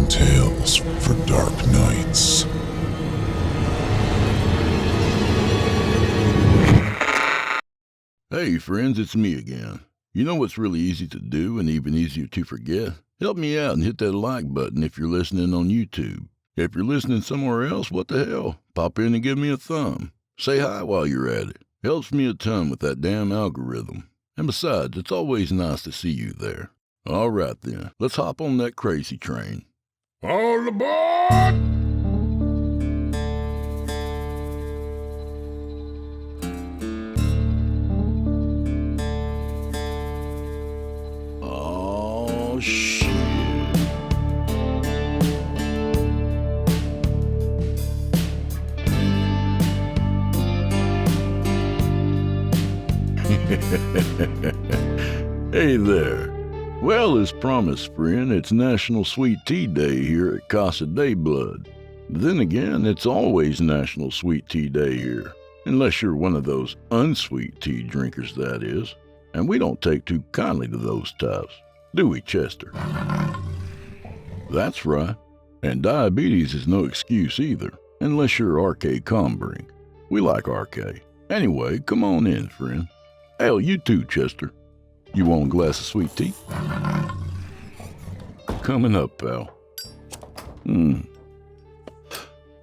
Chilling tales for dark nights. Hey friends, it's me again. You know what's really easy to do and even easier to forget? Help me out and hit that like button if you're listening on YouTube. If you're listening somewhere else, what the hell? Pop in and give me a thumb. Say hi while you're at it. Helps me a ton with that damn algorithm. And besides, it's always nice to see you there. All right then, let's hop on that crazy train. All aboard! Oh, shit. Hey there. Well, as promised, friend, it's National Sweet Tea Day here at Casa de Blood. Then again, it's always National Sweet Tea Day here. Unless you're one of those unsweet tea drinkers, that is. And we don't take too kindly to those types, do we, Chester? That's right. And diabetes is no excuse either, unless you're RK Combring. We like RK. Anyway, come on in, friend. Hell, you too, Chester. You want a glass of sweet tea? Coming up, pal.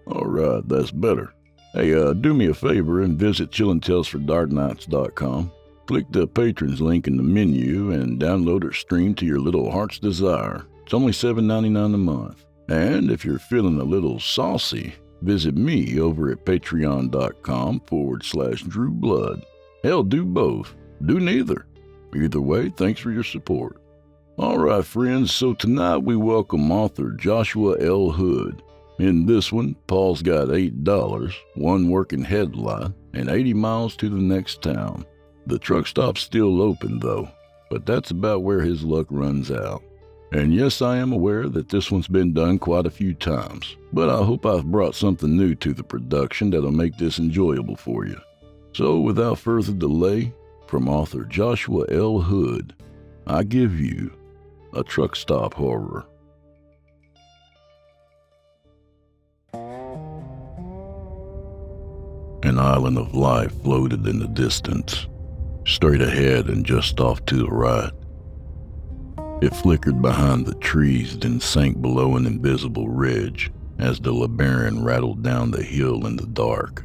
All right, that's better. Hey, do me a favor and visit chillingtalesfordarknights.com. Click the patrons link in the menu and download or stream to your little heart's desire. It's only $7.99 a month. And if you're feeling a little saucy, visit me over at patreon.com/DrewBlood. Hell, do both. Do neither. Either way, thanks for your support. All right, friends, so tonight we welcome author Joshua L. Hood. In this one, Paul's got $8, one working headlight, and 80 miles to the next town. The truck stop's still open, though, but that's about where his luck runs out. And yes, I am aware that this one's been done quite a few times, but I hope I've brought something new to the production that'll make this enjoyable for you. So without further delay, from author Joshua L. Hood, I give you a truck stop horror. An island of light floated in the distance, straight ahead and just off to the right. It flickered behind the trees, then sank below an invisible ridge as the LeBaron rattled down the hill in the dark.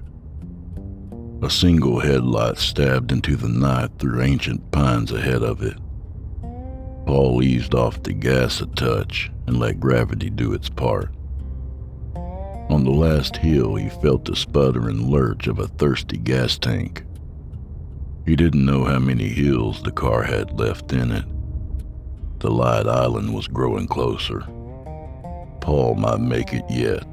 A single headlight stabbed into the night through ancient pines ahead of it. Paul eased off the gas a touch and let gravity do its part. On the last hill, he felt the sputter and lurch of a thirsty gas tank. He didn't know how many hills the car had left in it. The light island was growing closer. Paul might make it yet.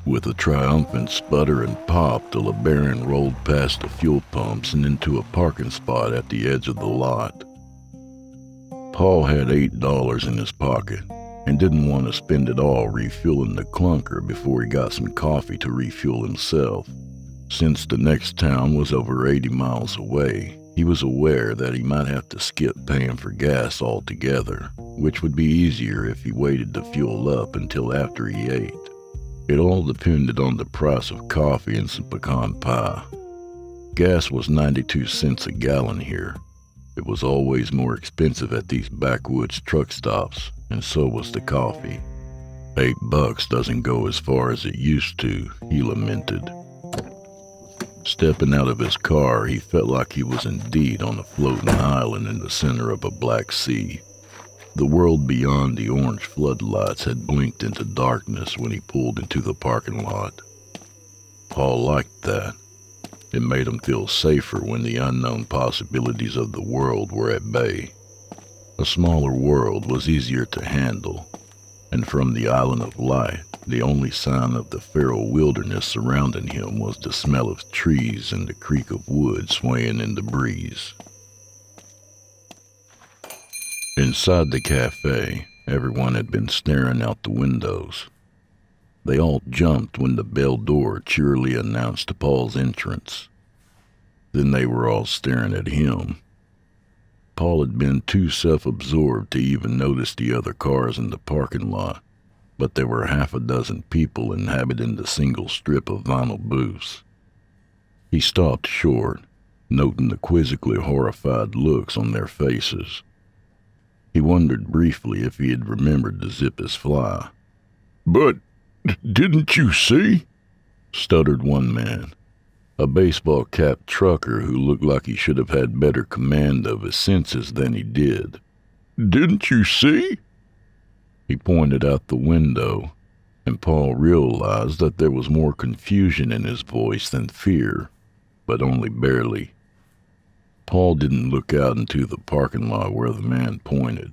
With a triumphant sputter and pop, the LeBaron rolled past the fuel pumps and into a parking spot at the edge of the lot. Paul had $8 in his pocket and didn't want to spend it all refueling the clunker before he got some coffee to refuel himself. Since the next town was over 80 miles away, he was aware that he might have to skip paying for gas altogether, which would be easier if he waited to fuel up until after he ate. It all depended on the price of coffee and some pecan pie. Gas was 92 cents a gallon here. It was always more expensive at these backwoods truck stops, and so was the coffee. $8 doesn't go as far as it used to, he lamented. Stepping out of his car, he felt like he was indeed on a floating island in the center of a black sea. The world beyond the orange floodlights had blinked into darkness when he pulled into the parking lot. Paul liked that. It made him feel safer when the unknown possibilities of the world were at bay. A smaller world was easier to handle, and from the island of light, the only sign of the feral wilderness surrounding him was the smell of trees and the creak of wood swaying in the breeze. Inside the cafe, everyone had been staring out the windows. They all jumped when the bell door cheerily announced Paul's entrance. Then they were all staring at him. Paul had been too self-absorbed to even notice the other cars in the parking lot, but there were half a dozen people inhabiting the single strip of vinyl booths. He stopped short, noting the quizzically horrified looks on their faces. He wondered briefly if he had remembered to zip his fly. "But didn't you see?" stuttered one man, a baseball-capped trucker who looked like he should have had better command of his senses than he did. "Didn't you see?" He pointed out the window, and Paul realized that there was more confusion in his voice than fear, but only barely. Paul didn't look out into the parking lot where the man pointed.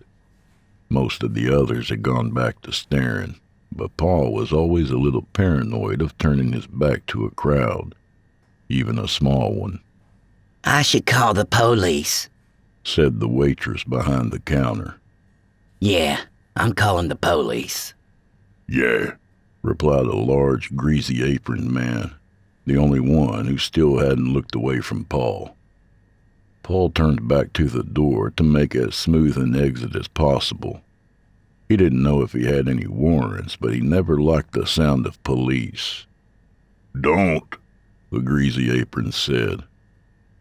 Most of the others had gone back to staring, but Paul was always a little paranoid of turning his back to a crowd, even a small one. "I should call the police," said the waitress behind the counter. "Yeah, I'm calling the police." "Yeah," replied a large, greasy-aproned man, the only one who still hadn't looked away from Paul. Paul turned back to the door to make as smooth an exit as possible. He didn't know if he had any warrants, but he never liked the sound of police. "Don't," the greasy apron said.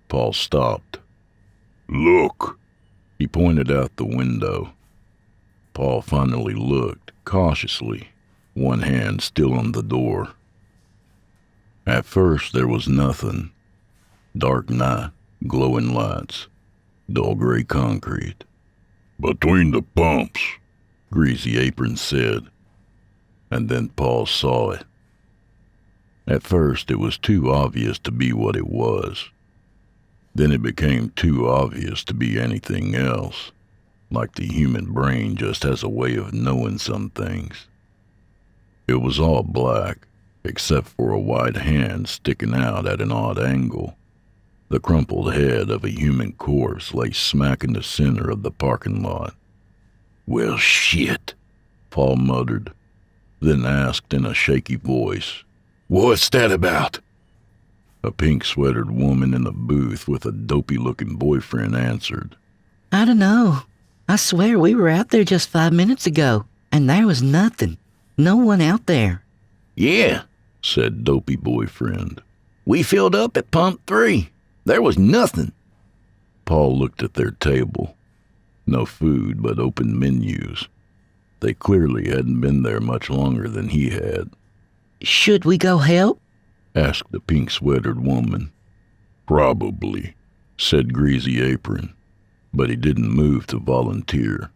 Paul stopped. "Look." He pointed out the window. Paul finally looked, cautiously, one hand still on the door. At first there was nothing. Dark night, glowing lights, dull gray concrete. "Between the pumps," Greasy Apron said. And then Paul saw it. At first it was too obvious to be what it was. Then it became too obvious to be anything else, like the human brain just has a way of knowing some things. It was all black, except for a white hand sticking out at an odd angle. The crumpled head of a human corpse lay smack in the center of the parking lot. "Well, shit," Paul muttered, then asked in a shaky voice, "What's that about?" A pink-sweatered woman in the booth with a dopey-looking boyfriend answered. "I don't know. I swear we were out there just 5 minutes ago, and there was nothing. No one out there." "Yeah," said dopey boyfriend. "We filled up at pump 3. There was nothing." Paul looked at their table. No food but open menus. They clearly hadn't been there much longer than he had. "Should we go help?" asked the pink-sweatered woman. "Probably," said Greasy Apron, but he didn't move to volunteer.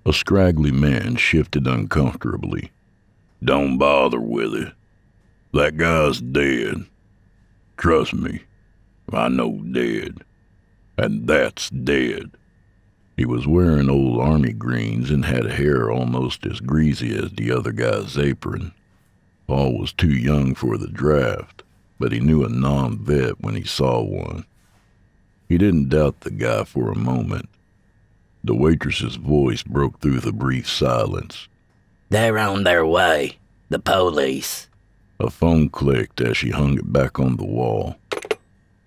A scraggly man shifted uncomfortably. "Don't bother with it. That guy's dead. Trust me, I know dead. And that's dead." He was wearing old army greens and had hair almost as greasy as the other guy's apron. Paul was too young for the draft, but he knew a non-vet when he saw one. He didn't doubt the guy for a moment. The waitress's voice broke through the brief silence. "They're on their way. The police." A phone clicked as she hung it back on the wall.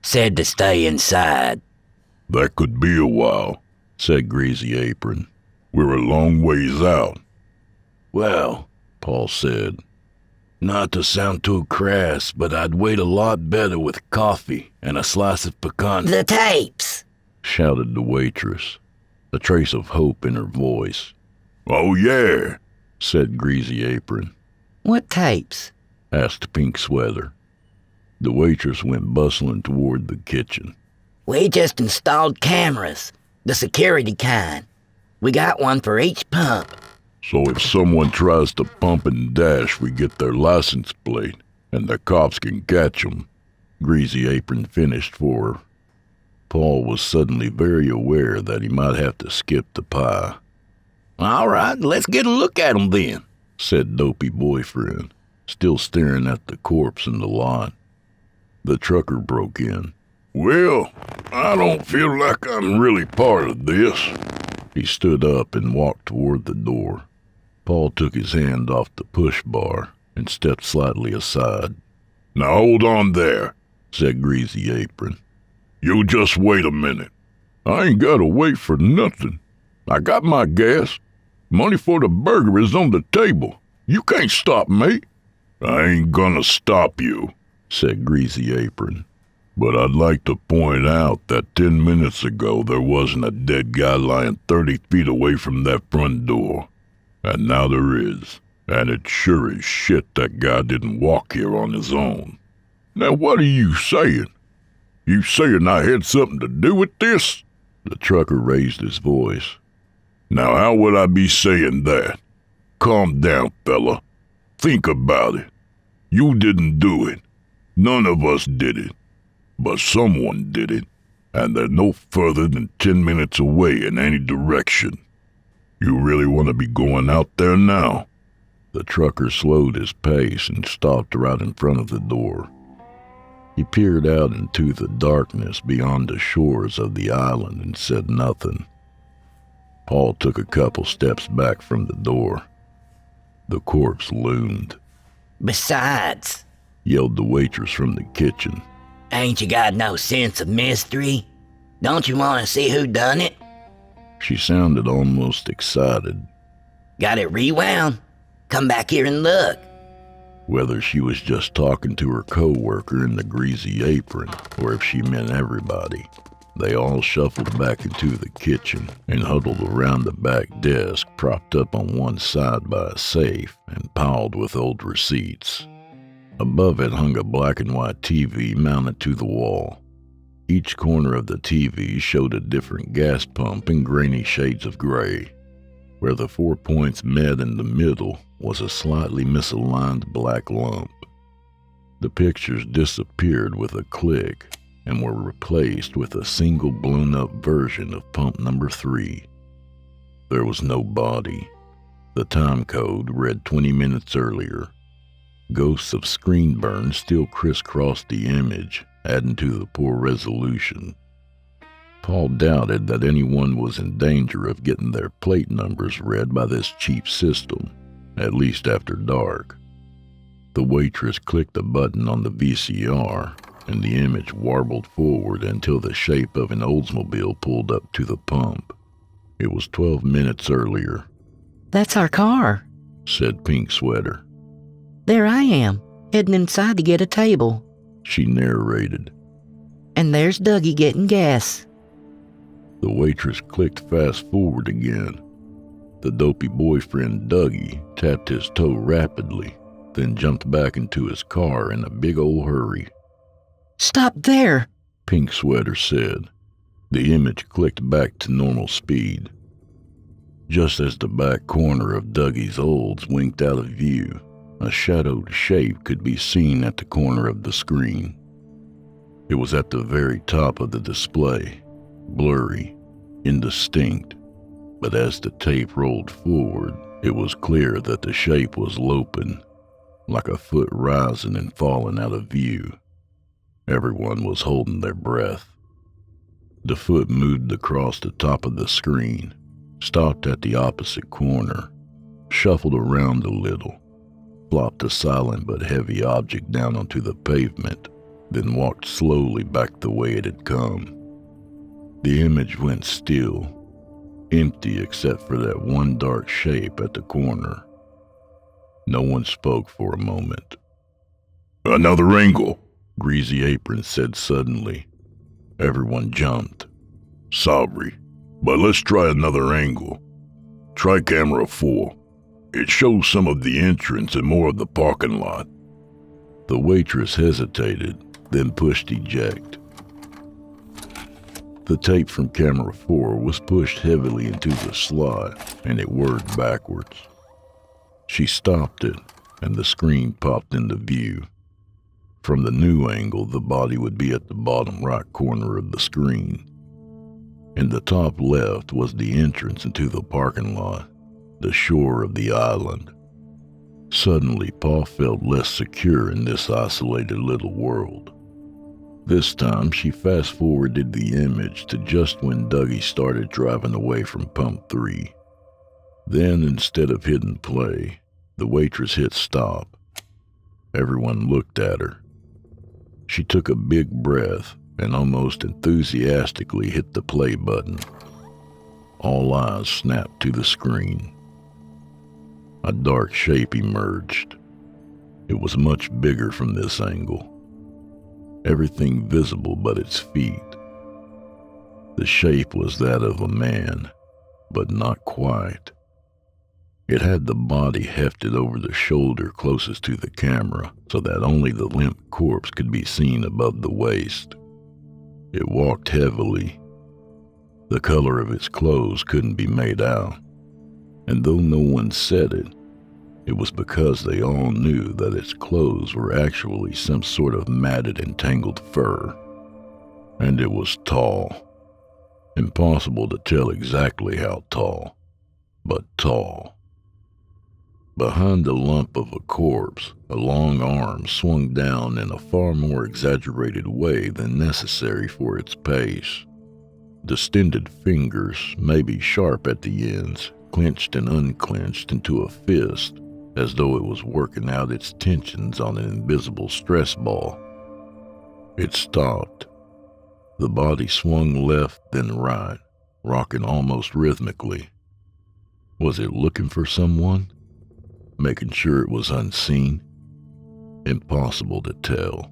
"Said to stay inside." "That could be a while," said Greasy Apron. "We're a long ways out." "Well," Paul said. "not to sound too crass, but I'd wait a lot better with coffee and a slice of pecan." "The tapes!" shouted the waitress, a trace of hope in her voice. "Oh, yeah," said Greasy Apron. "What tapes?" asked Pink Sweater. The waitress went bustling toward the kitchen. "We just installed cameras, the security kind. We got one for each pump." "So if someone tries to pump and dash, we get their license plate, and the cops can catch them," Greasy Apron finished for her. Paul was suddenly very aware that he might have to skip the pie. "All right, let's get a look at 'em then," said Dopey Boyfriend, still staring at the corpse in the lot. The trucker broke in. "Well, I don't feel like I'm really part of this." He stood up and walked toward the door. Paul took his hand off the push bar and stepped slightly aside. "Now hold on there," said Greasy Apron. "You just wait a minute. I ain't gotta wait for nothing. I got my gas. Money for the burger is on the table. You can't stop me. I ain't gonna stop you, said Greasy Apron. But I'd like to point out that 10 minutes ago there wasn't a dead guy lying 30 feet away from that front door. And now there is. And it's sure as shit that guy didn't walk here on his own. Now what are you saying? You saying I had something to do with this? The trucker raised his voice. Now how would I be saying that? Calm down, fella. Think about it. You didn't do it. None of us did it. But someone did it, and they're no further than 10 minutes away in any direction. You really want to be going out there now? The trucker slowed his pace and stopped right in front of the door. He peered out into the darkness beyond the shores of the island and said nothing. Paul took a couple steps back from the door. The corpse loomed. Besides, yelled the waitress from the kitchen. Ain't you got no sense of mystery? Don't you want to see who done it? She sounded almost excited. Got it rewound? Come back here and look. Whether she was just talking to her co-worker in the Greasy Apron, or if she meant everybody, they all shuffled back into the kitchen and huddled around the back desk propped up on one side by a safe and piled with old receipts. Above it hung a black and white TV mounted to the wall. Each corner of the TV showed a different gas pump in grainy shades of gray. Where the 4 points met in the middle was a slightly misaligned black lump. The pictures disappeared with a click and were replaced with a single blown-up version of pump number 3. There was no body. The time code read 20 minutes earlier. Ghosts of screen burn still crisscrossed the image, adding to the poor resolution. Paul doubted that anyone was in danger of getting their plate numbers read by this cheap system, at least after dark. The waitress clicked a button on the VCR, and the image warbled forward until the shape of an Oldsmobile pulled up to the pump. It was 12 minutes earlier. That's our car, said Pink Sweater. There I am, heading inside to get a table. She narrated. And there's Dougie getting gas. The waitress clicked fast forward again. The dopey boyfriend Dougie tapped his toe rapidly, then jumped back into his car in a big old hurry. Stop there, Pink Sweater said. The image clicked back to normal speed. Just as the back corner of Dougie's Olds winked out of view, a shadowed shape could be seen at the corner of the screen. It was at the very top of the display, blurry, indistinct, but as the tape rolled forward, it was clear that the shape was loping, like a foot rising and falling out of view. Everyone was holding their breath. The foot moved across the top of the screen, stopped at the opposite corner, shuffled around a little, flopped a silent but heavy object down onto the pavement, then walked slowly back the way it had come. The image went still, empty except for that one dark shape at the corner. No one spoke for a moment. Another angle, Greasy Apron said suddenly. Everyone jumped. Sorry, but let's try another angle. Try camera 4. It shows some of the entrance and more of the parking lot. The waitress hesitated, then pushed eject. The tape from camera 4 was pushed heavily into the slot, and it whirred backwards. She stopped it, and the screen popped into view. From the new angle, the body would be at the bottom right corner of the screen. In the top left was the entrance into the parking lot, the shore of the island. Suddenly, Paul felt less secure in this isolated little world. This time, she fast-forwarded the image to just when Dougie started driving away from Pump 3. Then, instead of hitting play, the waitress hit stop. Everyone looked at her. She took a big breath, and almost enthusiastically hit the play button. All eyes snapped to the screen. A dark shape emerged. It was much bigger from this angle. Everything visible but its feet. The shape was that of a man, but not quite. It had the body hefted over the shoulder closest to the camera so that only the limp corpse could be seen above the waist. It walked heavily. The color of its clothes couldn't be made out, and though no one said it, it was because they all knew that its clothes were actually some sort of matted and tangled fur. And it was tall. Impossible to tell exactly how tall, but tall. Behind the lump of a corpse, a long arm swung down in a far more exaggerated way than necessary for its pace. Distended fingers, maybe sharp at the ends, clenched and unclenched into a fist, as though it was working out its tensions on an invisible stress ball. It stopped. The body swung left then right, rocking almost rhythmically. Was it looking for someone? Making sure it was unseen? Impossible to tell.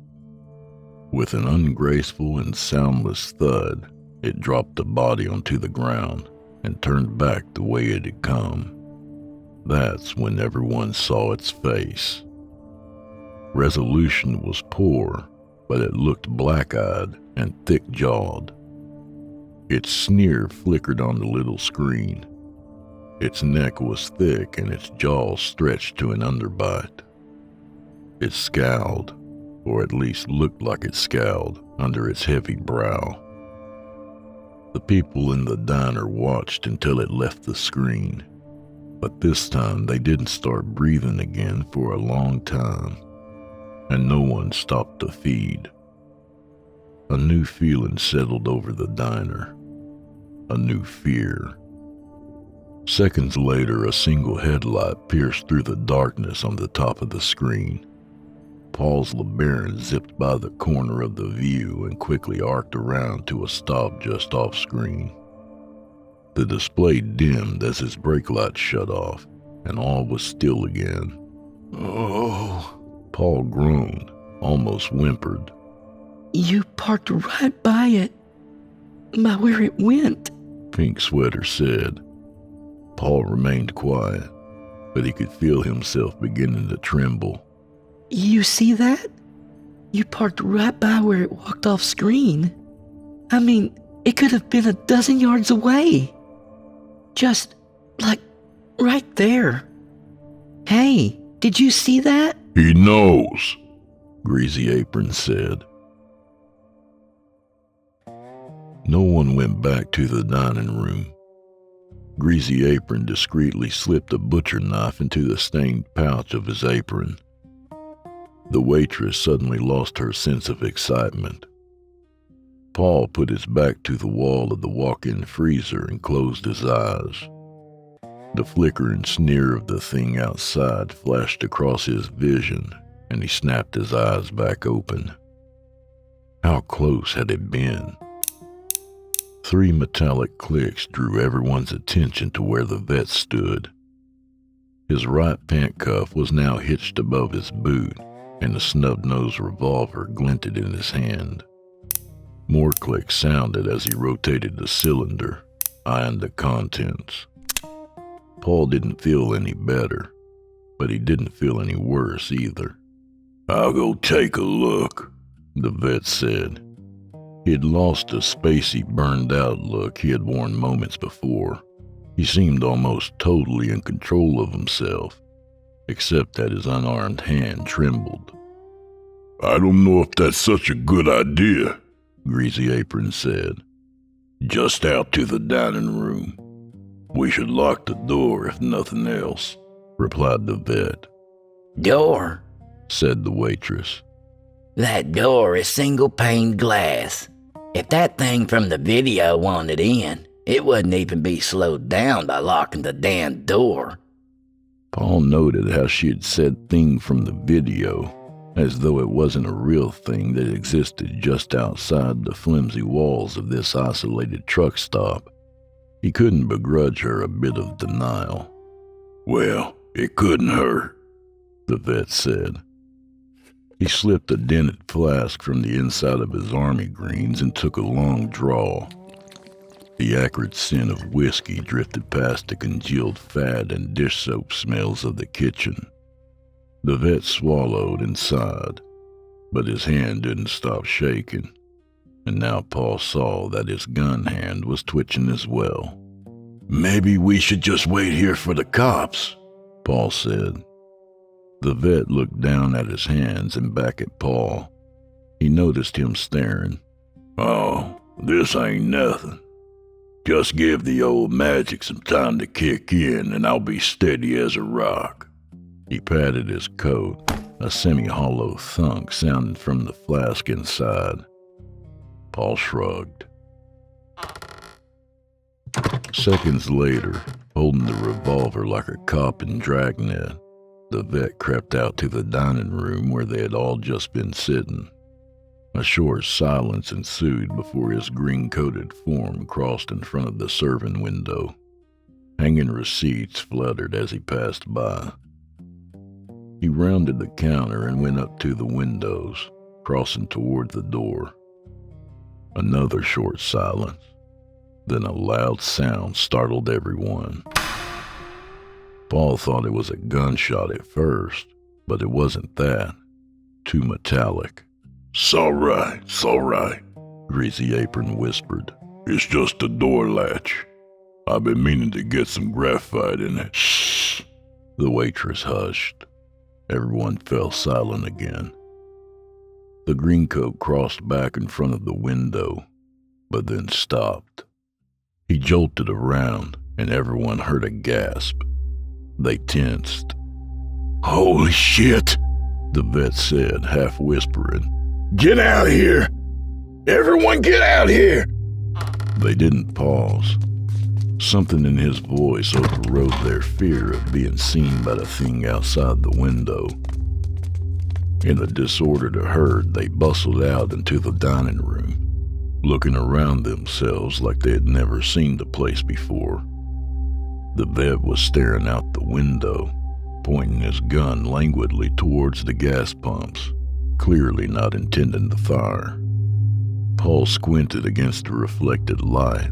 With an ungraceful and soundless thud, it dropped the body onto the ground and turned back the way it had come. That's when everyone saw its face. Resolution was poor, but it looked black-eyed and thick-jawed. Its sneer flickered on the little screen. Its neck was thick and its jaws stretched to an underbite. It scowled, or at least looked like it scowled, under its heavy brow. The people in the diner watched until it left the screen, but this time they didn't start breathing again for a long time, and no one stopped the feed. A new feeling settled over the diner, a new fear. Seconds later, a single headlight pierced through the darkness on the top of the screen. Paul's LeBaron zipped by the corner of the view and quickly arced around to a stop just off screen. The display dimmed as his brake light shut off, and all was still again. Oh, Paul groaned, almost whimpered. You parked right by it, by where it went, Pink Sweater said. Paul remained quiet, but he could feel himself beginning to tremble. You see that? You parked right by where it walked off screen. I mean, it could have been a dozen yards away. Just, like, right there. Hey, did you see that? he knows. Greasy Apron said. No one went back to the dining room. Greasy Apron discreetly slipped a butcher knife into the stained pouch of his apron. The waitress suddenly lost her sense of excitement. Paul put his back to the wall of the walk-in freezer and closed his eyes. The flicker and sneer of the thing outside flashed across his vision, and he snapped his eyes back open. How close had it been? 3 metallic clicks drew everyone's attention to where the vet stood. His right pant cuff was now hitched above his boot, and a snub-nosed revolver glinted in his hand. More clicks sounded as he rotated the cylinder, eyeing the contents. Paul didn't feel any better, but he didn't feel any worse either. I'll go take a look, the vet said. He had lost the spacey, burned-out look he had worn moments before. He seemed almost totally in control of himself, except that his unarmed hand trembled. I don't know if that's such a good idea, Greasy Apron said. Just out to the dining room. We should lock the door if nothing else, replied the vet. Door? Said the waitress. That door is single-pane glass. If that thing from the video wanted in, it wouldn't even be slowed down by locking the damn door. Paul noted how she had said thing from the video, as though it wasn't a real thing that existed just outside the flimsy walls of this isolated truck stop. He couldn't begrudge her a bit of denial. Well, it couldn't hurt, the vet said. He slipped a dented flask from the inside of his army greens and took a long draw. The acrid scent of whiskey drifted past the congealed fat and dish soap smells of the kitchen. The vet swallowed and sighed, but his hand didn't stop shaking, and now Paul saw that his gun hand was twitching as well. Maybe we should just wait here for the cops, Paul said. The vet looked down at his hands and back at Paul. He noticed him staring. Oh, this ain't nothing. Just give the old magic some time to kick in and I'll be steady as a rock. He patted his coat, a semi-hollow thunk sounded from the flask inside. Paul shrugged. Seconds later, holding the revolver like a cop in Dragnet, the vet crept out to the dining room where they had all just been sitting. A short silence ensued before his green-coated form crossed in front of the serving window. Hanging receipts fluttered as he passed by. He rounded the counter and went up to the windows, crossing toward the door. Another short silence. Then a loud sound startled everyone. Paul thought it was a gunshot at first, but it wasn't that. Too metallic. "'S all right, Greasy Apron whispered. It's just a door latch. I've been meaning to get some graphite in it. Shh! The waitress hushed. Everyone fell silent again. The greencoat crossed back in front of the window, but then stopped. He jolted around, and everyone heard a gasp. They tensed. "Holy shit," the vet said, half whispering. "Get out of here! Everyone get out here!" They didn't pause. Something in his voice overrode their fear of being seen by the thing outside the window. In the disordered herd, they bustled out into the dining room, looking around themselves like they had never seen the place before. The vet was staring out the window, pointing his gun languidly towards the gas pumps, clearly not intending to fire. Paul squinted against the reflected light,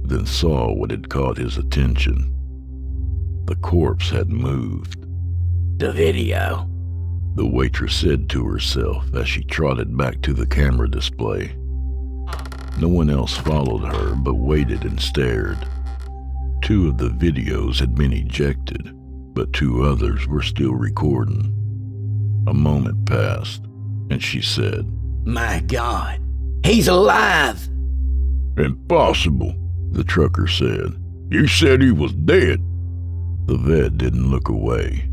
then saw what had caught his attention. The corpse had moved. The video, the waitress said to herself as she trotted back to the camera display. No one else followed her but waited and stared. 2 of the videos had been ejected, but 2 others were still recording. A moment passed, and she said, "My God, he's alive!" "Impossible," the trucker said. "You said he was dead." The vet didn't look away.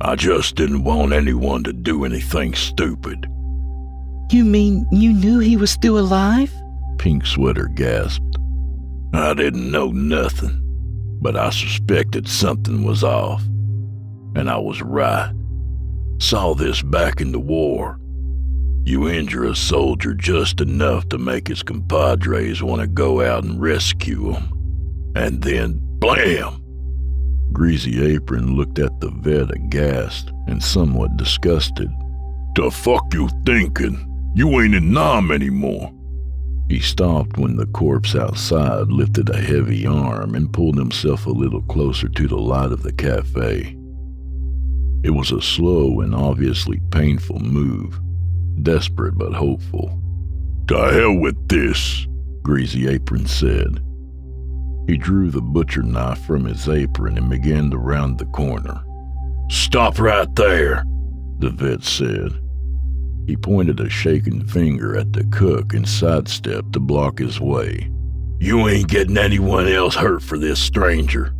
"I just didn't want anyone to do anything stupid." You mean you knew he was still alive? Pink Sweater gasped. "I didn't know nothing, but I suspected something was off. And I was right. Saw this back in the war. You injure a soldier just enough to make his compadres want to go out and rescue him. And then, blam!" Greasy Apron looked at the vet aghast and somewhat disgusted. "The fuck you thinking? You ain't in Nam anymore." He stopped when the corpse outside lifted a heavy arm and pulled himself a little closer to the light of the cafe. It was a slow and obviously painful move, desperate but hopeful. "To hell with this," Greasy Apron said. He drew the butcher knife from his apron and began to round the corner. "Stop right there," the vet said. He pointed a shaking finger at the cook and sidestepped to block his way. "You ain't getting anyone else hurt for this stranger.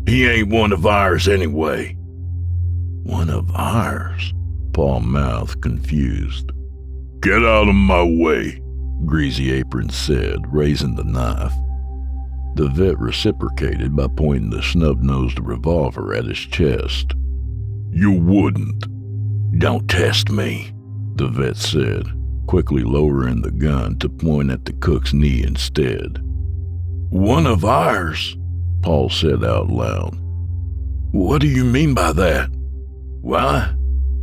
He ain't one of ours anyway." "One of ours?" Paul mouthed, confused. "Get out of my way," Greasy Apron said, raising the knife. The vet reciprocated by pointing the snub-nosed revolver at his chest. "You wouldn't." Don't test me, the vet said, quickly lowering the gun to point at the cook's knee instead. One of ours, Paul said out loud. What do you mean by that? Why?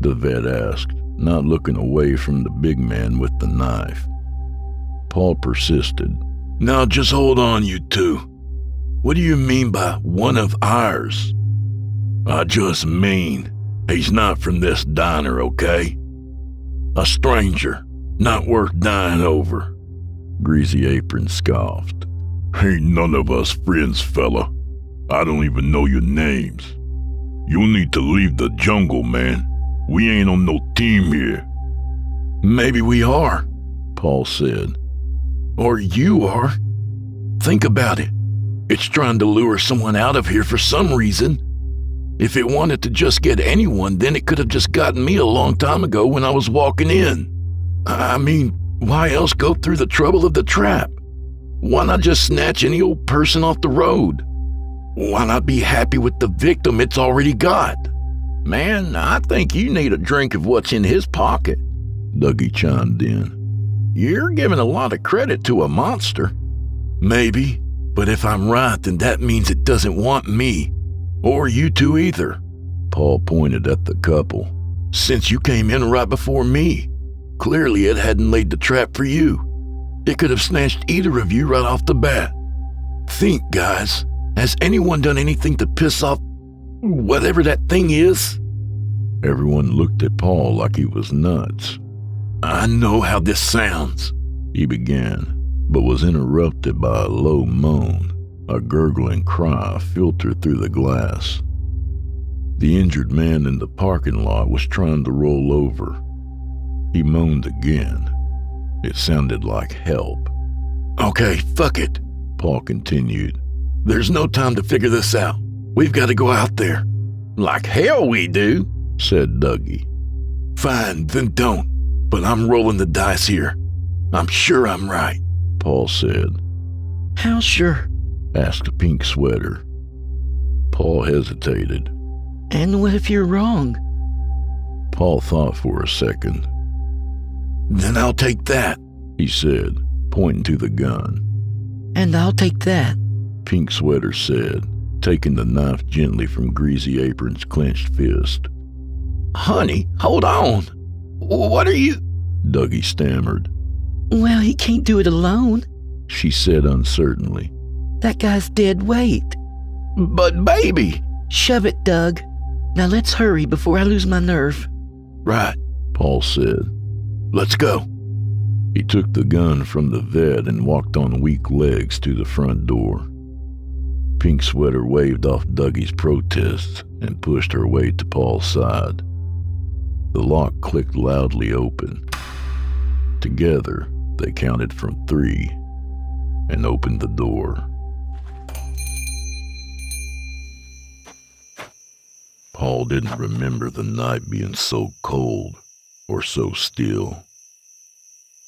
The vet asked, not looking away from the big man with the knife. Paul persisted. Now just hold on, you two. What do you mean by one of ours? I just mean he's not from this diner, okay? A stranger, not worth dying over. Greasy Apron scoffed. Ain't none of us friends, fella. I don't even know your names. You'll need to leave the jungle, man. We ain't on no team here. Maybe we are, Paul said. Or you are. Think about it. It's trying to lure someone out of here for some reason. If it wanted to just get anyone, then it could have just gotten me a long time ago when I was walking in. I mean, why else go through the trouble of the trap? Why not just snatch any old person off the road? Why not be happy with the victim it's already got? Man, I think you need a drink of what's in his pocket, Dougie chimed in. You're giving a lot of credit to a monster. Maybe, but if I'm right, then that means it doesn't want me. Or you two either. Paul pointed at the couple. Since you came in right before me, clearly it hadn't laid the trap for you. It could have snatched either of you right off the bat. Think, guys. Has anyone done anything to piss off whatever that thing is? Everyone looked at Paul like he was nuts. I know how this sounds, he began, but was interrupted by a low moan. A gurgling cry filtered through the glass. The injured man in the parking lot was trying to roll over. He moaned again. It sounded like help. Okay, fuck it, Paul continued. There's no time to figure this out. We've got to go out there. Like hell we do, said Dougie. Fine, then don't. But I'm rolling the dice here. I'm sure I'm right, Paul said. How sure? Asked Pink Sweater. Paul hesitated. And what if you're wrong? Paul thought for a second. Then I'll take that, he said, pointing to the gun. And I'll take that, Pink Sweater said, taking the knife gently from Greasy Apron's clenched fist. Honey, hold on. What are you? Dougie stammered. Well, he can't do it alone, she said uncertainly. That guy's dead weight. But baby! Shove it, Doug. Now let's hurry before I lose my nerve. Right, Paul said. Let's go. He took the gun from the vet and walked on weak legs to the front door. Pink Sweater waved off Dougie's protests and pushed her way to Paul's side. The lock clicked loudly open. Together, they counted from 3 and opened the door. Paul didn't remember the night being so cold or so still.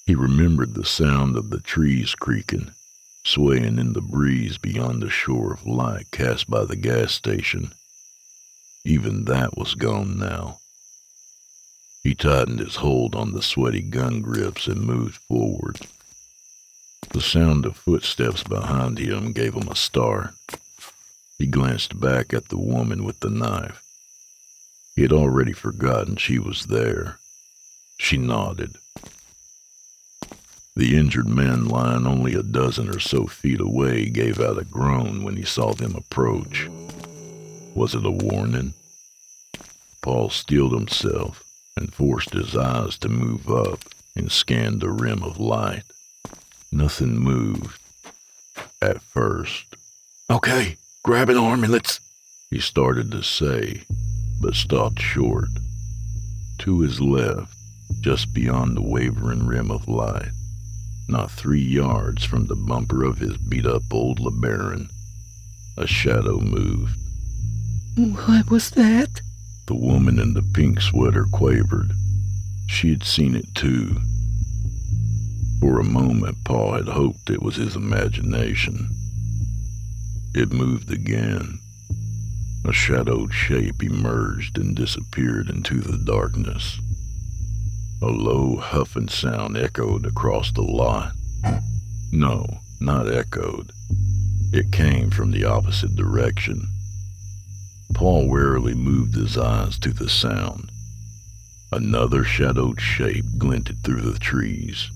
He remembered the sound of the trees creaking, swaying in the breeze beyond the shore of light cast by the gas station. Even that was gone now. He tightened his hold on the sweaty gun grips and moved forward. The sound of footsteps behind him gave him a start. He glanced back at the woman with the knife. He had already forgotten she was there. She nodded. The injured man lying only a dozen or so feet away gave out a groan when he saw them approach. Was it a warning? Paul steeled himself and forced his eyes to move up and scan the rim of light. Nothing moved. At first. Okay, grab an arm and let's... he started to say, but stopped short. To his left, just beyond the wavering rim of light, not 3 yards from the bumper of his beat-up old LeBaron, a shadow moved. What was that? The woman in the pink sweater quavered. She had seen it too. For a moment, Paul had hoped it was his imagination. It moved again. A shadowed shape emerged and disappeared into the darkness. A low huffing sound echoed across the lot. No, not echoed. It came from the opposite direction. Paul warily moved his eyes to the sound. Another shadowed shape glinted through the trees.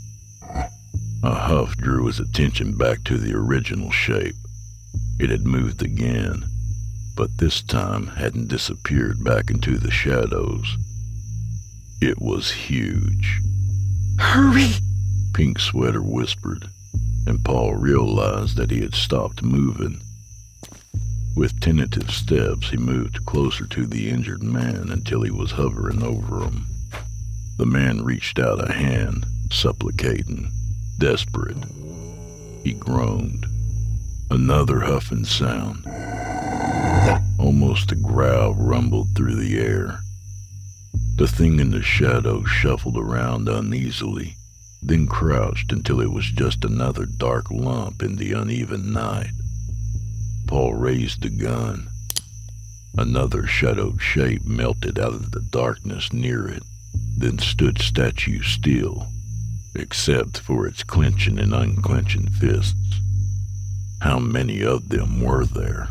A huff drew his attention back to the original shape. It had moved again, but this time hadn't disappeared back into the shadows. It was huge. Hurry! Pink Sweater whispered, and Paul realized that he had stopped moving. With tentative steps, he moved closer to the injured man until he was hovering over him. The man reached out a hand, supplicating, desperate. He groaned. Another huffing sound. Almost a growl rumbled through the air. The thing in the shadow shuffled around uneasily, then crouched until it was just another dark lump in the uneven night. Paul raised the gun. Another shadowed shape melted out of the darkness near it, then stood statue still, except for its clenching and unclenching fists. How many of them were there?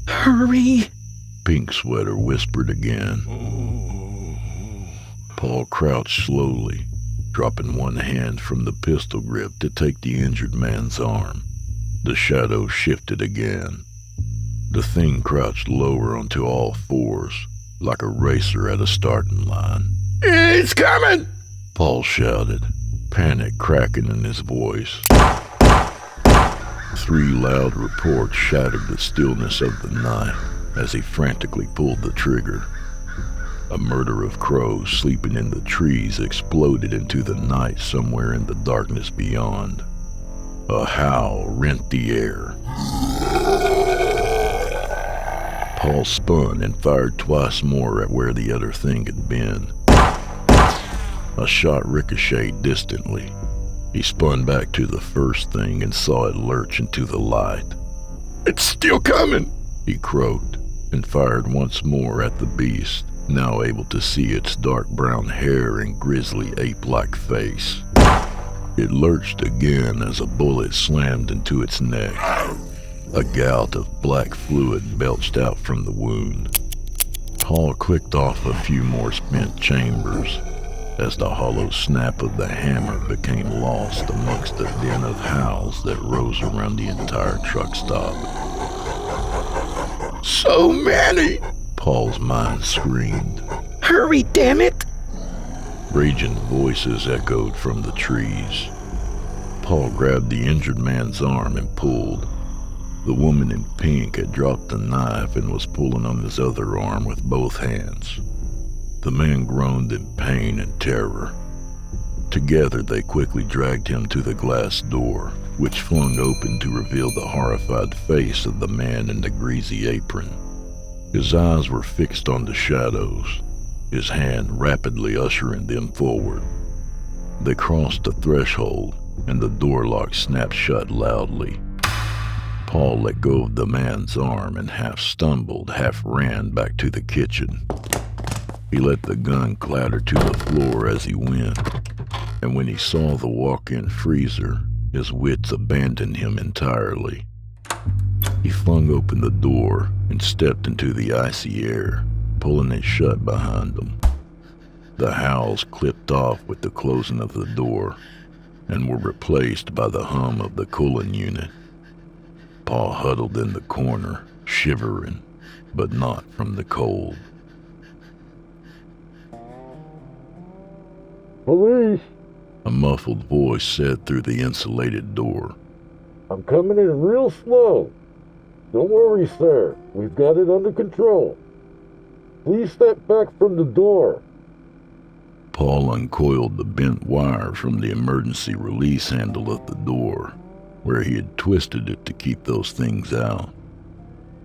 Hurry! Pink Sweater whispered again. Paul crouched slowly, dropping one hand from the pistol grip to take the injured man's arm. The shadow shifted again. The thing crouched lower onto all fours, like a racer at a starting line. It's coming! Paul shouted, panic cracking in his voice. 3 loud reports shattered the stillness of the night as he frantically pulled the trigger. A murder of crows sleeping in the trees exploded into the night somewhere in the darkness beyond. A howl rent the air. Paul spun and fired twice more at where the other thing had been. A shot ricocheted distantly. He spun back to the first thing and saw it lurch into the light. It's still coming! He croaked and fired once more at the beast, now able to see its dark brown hair and grisly ape-like face. It lurched again as a bullet slammed into its neck. A gout of black fluid belched out from the wound. Paul clicked off a few more spent chambers as the hollow snap of the hammer became lost amongst the din of howls that rose around the entire truck stop. So many! Paul's mind screamed. Hurry, damn it! Raging voices echoed from the trees. Paul grabbed the injured man's arm and pulled. The woman in pink had dropped the knife and was pulling on his other arm with both hands. The man groaned in pain and terror. Together they quickly dragged him to the glass door, which flung open to reveal the horrified face of the man in the greasy apron. His eyes were fixed on the shadows, his hand rapidly ushering them forward. They crossed the threshold, and the door lock snapped shut loudly. Paul let go of the man's arm and half stumbled, half ran back to the kitchen. He let the gun clatter to the floor as he went, and when he saw the walk-in freezer, his wits abandoned him entirely. He flung open the door and stepped into the icy air, pulling it shut behind him. The howls clipped off with the closing of the door and were replaced by the hum of the cooling unit. Paul huddled in the corner, shivering, but not from the cold. Police! A muffled voice said through the insulated door. I'm coming in real slow. Don't worry, sir. We've got it under control. Please step back from the door. Paul uncoiled the bent wire from the emergency release handle of the door, where he had twisted it to keep those things out.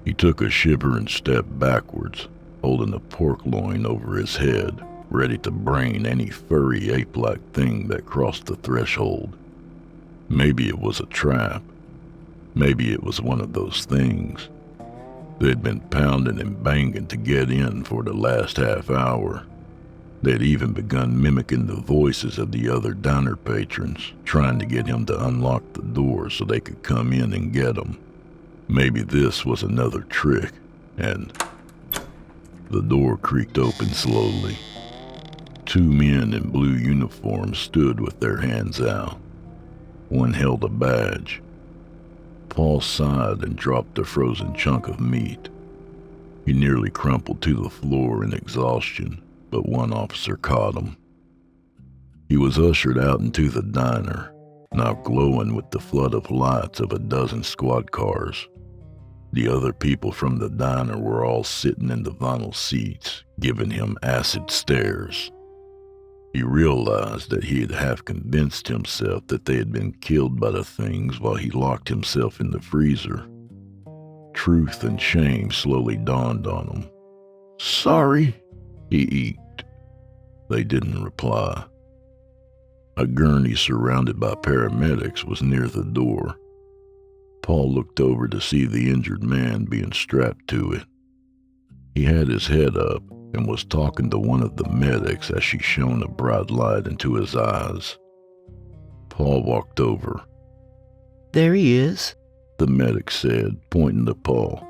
He took a shivering step backwards, holding a pork loin over his head, ready to brain any furry ape-like thing that crossed the threshold. Maybe it was a trap. Maybe it was one of those things. They'd been pounding and banging to get in for the last half hour. They'd even begun mimicking the voices of the other diner patrons, trying to get him to unlock the door so they could come in and get him. Maybe this was another trick, and the door creaked open slowly. Two men in blue uniforms stood with their hands out. One held a badge. Paul sighed and dropped a frozen chunk of meat. He nearly crumpled to the floor in exhaustion, but one officer caught him. He was ushered out into the diner, now glowing with the flood of lights of a dozen squad cars. The other people from the diner were all sitting in the vinyl seats, giving him acid stares. He realized that he had half convinced himself that they had been killed by the things while he locked himself in the freezer. Truth and shame slowly dawned on him. "Sorry," he eked. They didn't reply. A gurney surrounded by paramedics was near the door. Paul looked over to see the injured man being strapped to it. He had his head up and was talking to one of the medics as she shone a bright light into his eyes. Paul walked over. "There he is," the medic said, pointing to Paul.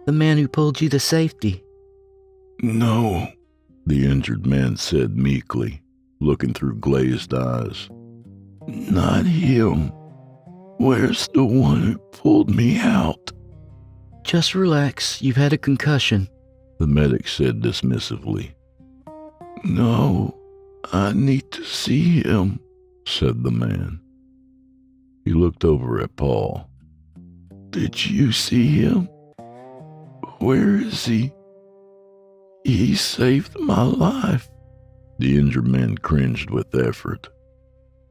"the man who pulled you to safety." "No," the injured man said meekly, looking through glazed eyes. "Not him. Where's the one who pulled me out?" "Just relax, you've had a concussion," the medic said dismissively. "No, I need to see him," said the man. He looked over at Paul. "Did you see him? Where is he? He saved my life." The injured man cringed with effort.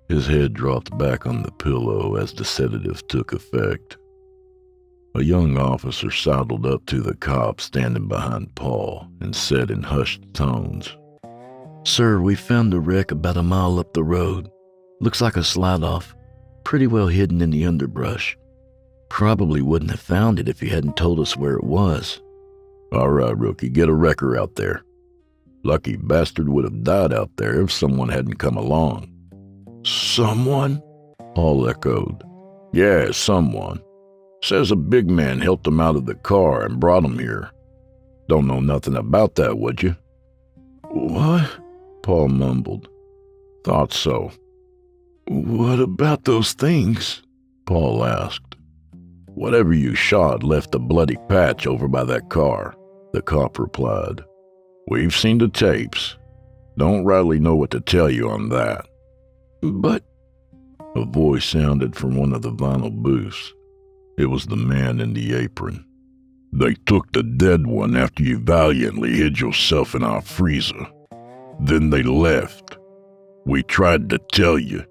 His head dropped back on the pillow as the sedative took effect. A young officer sidled up to the cop standing behind Paul and said in hushed tones, "Sir, we found a wreck about a mile up the road. Looks like a slide-off, pretty well hidden in the underbrush. Probably wouldn't have found it if you hadn't told us where it was." "All right, rookie, get a wrecker out there. Lucky bastard would have died out there if someone hadn't come along." "Someone?" Paul echoed. "Yeah, someone. Says a big man helped him out of the car and brought him here. Don't know nothing about that, would you?" "What?" Paul mumbled. "Thought so." "What about those things?" Paul asked. "Whatever you shot left a bloody patch over by that car," the cop replied. "We've seen the tapes. Don't rightly know what to tell you on that." "But—" a voice sounded from one of the vinyl booths. It was the man in the apron. "They took the dead one after you valiantly hid yourself in our freezer. Then they left. We tried to tell you."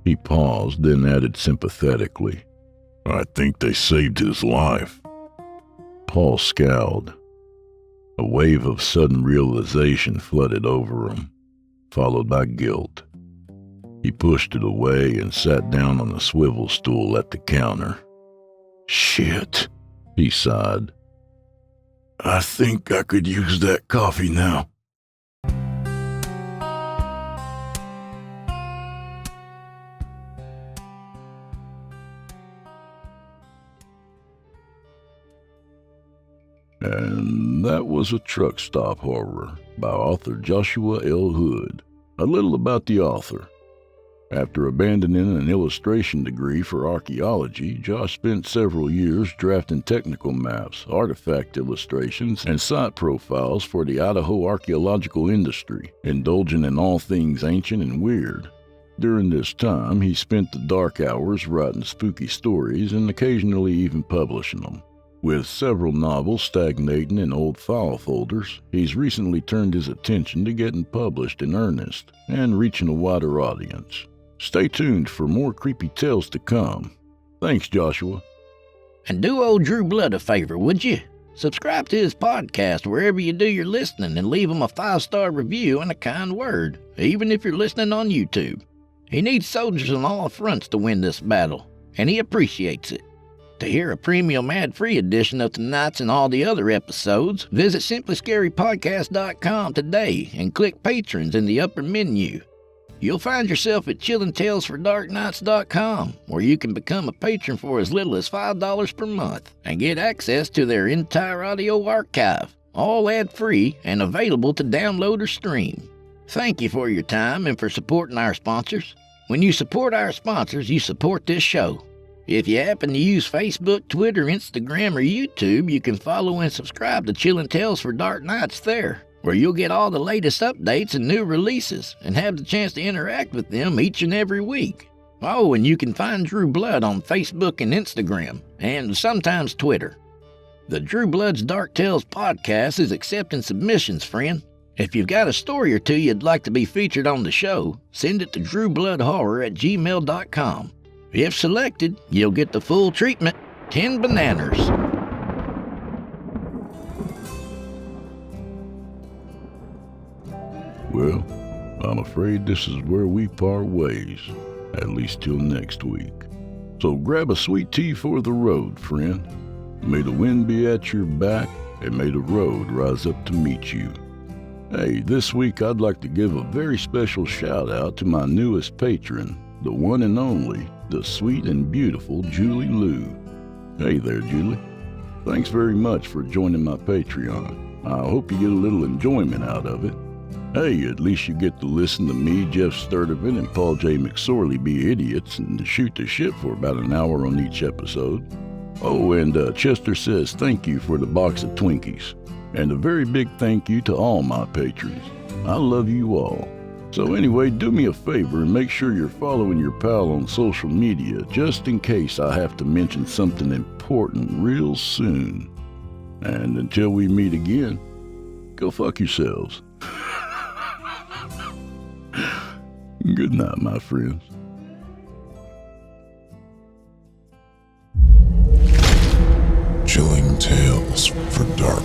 He paused, then added sympathetically, "I think they saved his life." Paul scowled. A wave of sudden realization flooded over him, followed by guilt. He pushed it away and sat down on a swivel stool at the counter. "Shit," he sighed. "I think I could use that coffee now." And that was a Truckstop Horror by author Joshua L. Hood. A little about the author. After abandoning an illustration degree for archaeology, Josh spent several years drafting technical maps, artifact illustrations, and site profiles for the Idaho archaeological industry, indulging in all things ancient and weird. During this time, he spent the dark hours writing spooky stories and occasionally even publishing them. With several novels stagnating in old file folders, he's recently turned his attention to getting published in earnest and reaching a wider audience. Stay tuned for more creepy tales to come. Thanks, Joshua. And do old Drew Blood a favor, would you? Subscribe to his podcast wherever you do your listening and leave him a 5-star review and a kind word, even if you're listening on YouTube. He needs soldiers on all fronts to win this battle, and he appreciates it. To hear a premium ad-free edition of tonight's and all the other episodes, visit simplyscarypodcast.com today and click Patrons in the upper menu. You'll find yourself at chillintalesfordarknights.com, where you can become a patron for as little as $5 per month and get access to their entire audio archive, all ad-free and available to download or stream. Thank you for your time and for supporting our sponsors. When you support our sponsors, you support this show. If you happen to use Facebook, Twitter, Instagram, or YouTube, you can follow and subscribe to Chillin' Tales for Dark Nights there, where you'll get all the latest updates and new releases and have the chance to interact with them each and every week. Oh, and you can find Drew Blood on Facebook and Instagram, and sometimes Twitter. The Drew Blood's Dark Tales podcast is accepting submissions, friend. If you've got a story or two you'd like to be featured on the show, send it to drewbloodhorror@gmail.com. If selected, you'll get the full treatment, 10 bananas. Well, I'm afraid this is where we part ways, at least till next week. So grab a sweet tea for the road, friend. May the wind be at your back, and may the road rise up to meet you. Hey, this week I'd like to give a very special shout out to my newest patron, the one and only, the sweet and beautiful Julie Lou. Hey there, Julie. Thanks very much for joining my Patreon. I hope you get a little enjoyment out of it. Hey, at least you get to listen to me, Jeff Sturdivant, and Paul J. McSorley be idiots and shoot the shit for about an hour on each episode. Oh, and Chester says thank you for the box of Twinkies. And a very big thank you to all my patrons. I love you all. So anyway, do me a favor and make sure you're following your pal on social media, just in case I have to mention something important real soon. And until we meet again, go fuck yourselves. Good night, my friends. Chilling Tales for Dark